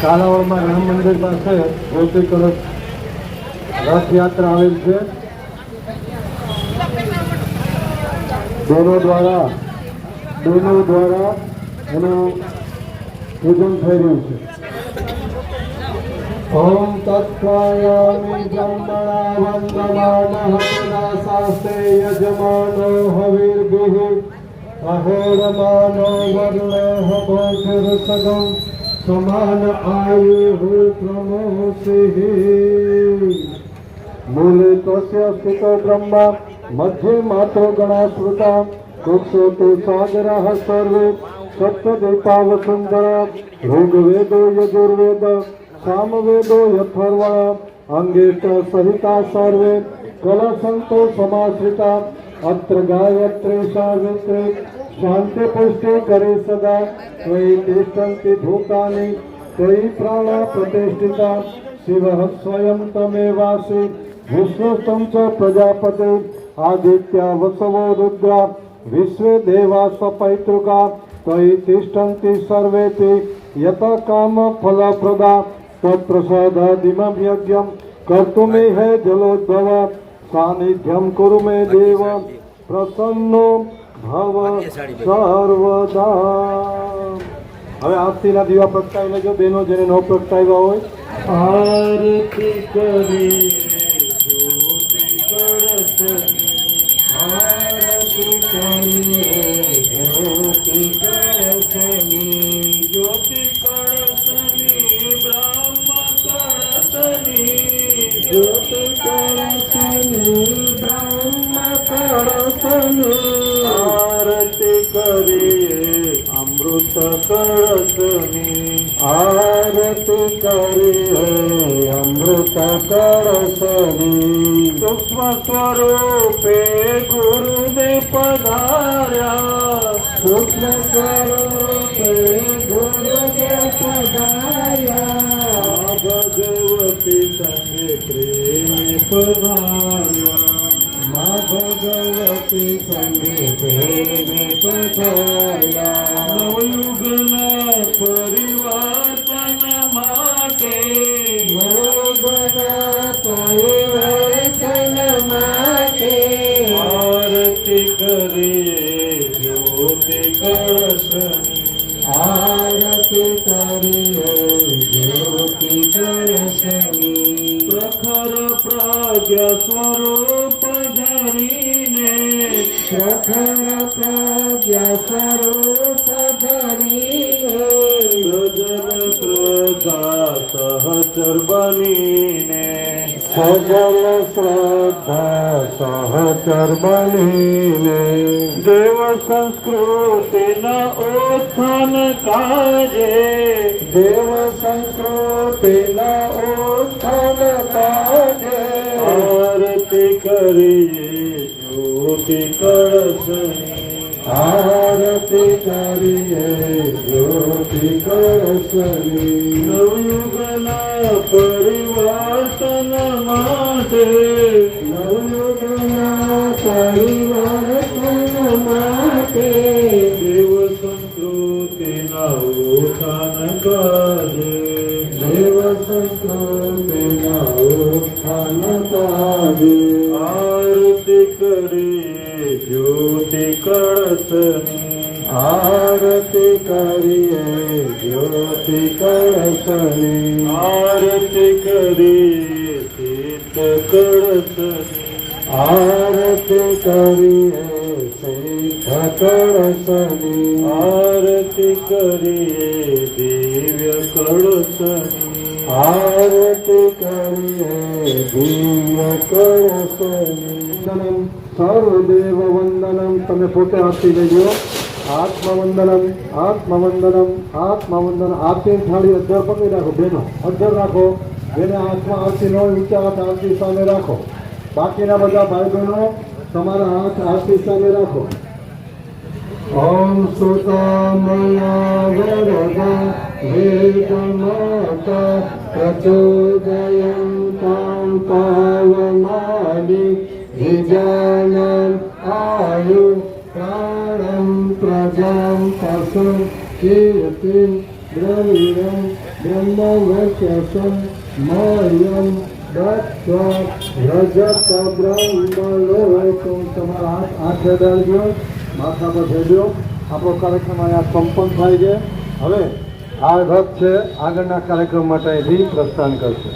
કાલાવડમાં રામ મંદિર પાસે ગોપી કળશ રથયાત્રા આવેલ છે. બહેનો દ્વારા એનું પૂજન થઈ રહ્યું છે. ઓમ તત્કાયામિ બ્રહ્મણા વંદમાનઃ શાસ્ત્રે યજમાનો હવિર્ભિઃ અહોરમાનો વર્ણઃ ભોજરસગં સમાન આયુઃ પ્રમોસિઃ. મૂલે તસ્ય સ્થિતો બ્રહ્મા મધ્યે માતો ગણાશ્રુતા કક્ષો તો સાગરઃ સર્વે સપ્તદીપાવસુંદરા ઋગ્વેદો યજુર્વેદ સામવેદો યથર્વણ અંગેષ્ટ સહિતા સર્વે કલસંતો સમાશ્રિતા અત્ર ગાયત્રી સાવિત્રી શાંતિ પુષ્ટિ કરે સદા ત્વયી તિષ્ઠન્તિ ભૂતાની ત્વયી પ્રાણા પ્રતિષ્ઠિતા શિવઃ સ્વયં તમેવાસી વિશ્વસ્તં ચ પ્રજાપતે આદિત્યા વસવો રુદ્રા વિશ્વે દેવા સપૈતૃકા ત્વયી તિષ્ઠન્તિ સર્વેતિ યત કામ ફલપ્રદા તત્પ્રસાદાદિમં યજ્ઞં કર્તુમિહ જલોદ્ભવ સાનિધ્યં કુરુ મે દેવ પ્રસન્નો ભવ સર્વદા. હવે આરતીના દીવા પ્રગટાવી લેજો બેનો, જેને ન પ્રગટાવ્યા હોય. આરતી કરી આરતી કરી જ્યોતિ કળશની જ્યોતિ કળશની બ્રહ્મ કળશની જ્યોતિ કળશની બ્રહ્મ કળશની આરતી કરીએ અમૃત કળશની આરતી કરીએ અમૃત કળશની સૂક્ષ્મ સ્વરૂપે ગુરુદેવ પધાર્યા સૂક્ષ્મ સ્વરૂપે ગુરુદેવ પધાર્યા ભગવતી સંગે પ્રેમે પધાર્યા મા ભગવતી સંગે પ્રેમે પધાર્યા નવયુગના પરિવર્તન માટે નવયુગના પરિવર્તન માટે આરતી કરીએ જ્યોતિ કળશની આરતી કરીએ જ્યોતિ કળશની પ્રખર પ્રજ્ઞા સ્વરૂપ ધરીને પ્રખર પ્રજ્ઞા સ્વરૂપ ધરીને સજલ શ્રદ્ધા સહચર બનીને સજલ શ્રદ્ધા સહચર બનીને દેવ સંસ્કૃતિના ઉત્થાન કાજે દેવ સંસ્કૃતિના ઉત્થાન કાજે આરતી કરીએ જ્યોતિ કળશની આરતી કરીએ જ્યોતિ કળશની નવયુગના પરિવર્તન માટે નવયુગના પરિવર્તન માટે દેવ સંસ્કૃતિના ઉત્થાન કાજે દેવ સંસ્કૃતિના ઉત્થાન કાજે આરતી કરીએ જ્યોતિ કળશની આરતી કરીએ જ્યોતિ કળશની આરતી કરીએ તીર્થ કળશની આરતી કરીએ સિદ્ધ કળશની આરતી કરીએ દિવ્ય કળશની આરતી કરીએ દિવ્ય કળશની. સર્વદેવ વંદનમ. તમે પોતે આરતી લેજો. આત્મવંદનમ આત્મવંદનમ આત્મવંદન. આરતી થાળી અધ્ધર પકડી રાખો બેનો, અધ્ધર રાખો. જેને હાથમાં આરતી ન હોય ઊંચા હાથ આરતી સામે રાખો. બાકીના બધા ભાઈ બહેનો તમારા હાથ આરતી સામે રાખો. ઓમ સુતમયા વરદા વેદમાતા પ્રચોદયંતાં પાવનાનિ વિજાનન આયુ પ્રાણમ પ્રજામ પશુ કીર્તિમ દ્રવિડમ બ્રહ્મવર્ચસં મયમ દત્વા રજત બ્રહ્મલોકમ. તમારા હાથ અડાડજો, માથા પર ભેજો. આપણો કાર્યક્રમ અહીંયા સંપન્ન થાય છે. હવે આ રથ છે આગળના કાર્યક્રમ માટે અહીંથી પ્રસ્થાન કરશે.